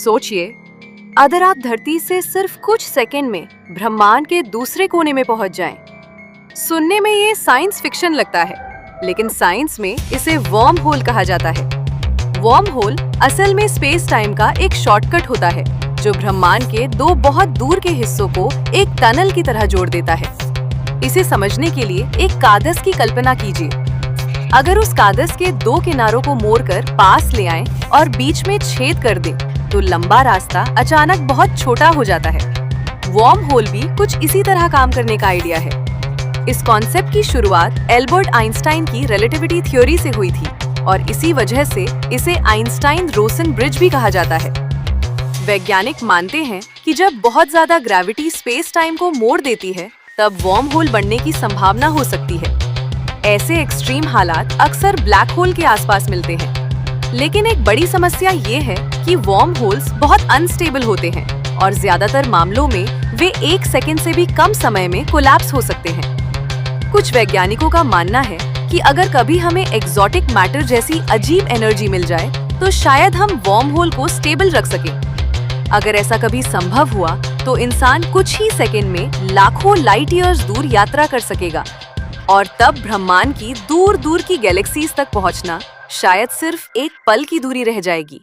सोचिए, अगर आप धरती से सिर्फ कुछ सेकंड में ब्रह्मांड के दूसरे कोने में पहुंच जाएं। सुनने में ये साइंस फिक्शन लगता है, लेकिन साइंस में इसे वर्म होल कहा जाता है। वर्म होल असल में स्पेस टाइम का एक शॉर्टकट होता है जो ब्रह्मांड के दो बहुत दूर के हिस्सों को एक टनल की तरह जोड़ देता है। इसे समझने के लिए एक कागज की कल्पना कीजिए। अगर उस कागज के दो किनारों को मोड़कर पास ले आएं और बीच में छेद कर दें, तो लंबा रास्ता अचानक बहुत छोटा हो जाता है। वर्म होल भी कुछ इसी तरह काम करने का आइडिया है। इस कॉन्सेप्ट की शुरुआत एल्बर्ट आइंस्टाइन की रिलेटिविटी थ्योरी से हुई थी और इसी वजह से इसे आइंस्टाइन-रोसन ब्रिज भी कहा जाता है। वैज्ञानिक मानते हैं कि जब बहुत ज्यादा ग्रेविटी स्पेस टाइम को मोड़ देती है, तब वर्म होल बनने की संभावना हो सकती है। ऐसे एक्सट्रीम हालात अक्सर ब्लैक होल के आसपास मिलते हैं, लेकिन एक बड़ी समस्या ये है कि वर्म होल्स बहुत अनस्टेबल होते हैं और ज्यादातर मामलों में वे 1 सेकंड से भी कम समय में कोलैप्स हो सकते हैं। कुछ वैज्ञानिकों का मानना है कि अगर कभी हमें एक्सोटिक मैटर जैसी अजीब एनर्जी मिल जाए, तो शायद हम वर्म होल को स्टेबल रख सकें। अगर ऐसा कभी संभव हुआ, तो इंसान कुछ ही सेकंड में लाखों लाइट ईयर्स दूर यात्रा कर सकेगा और तब ब्रह्मांड की दूर दूर की गैलेक्सीज तक पहुंचना शायद सिर्फ एक पल की दूरी रह जाएगी।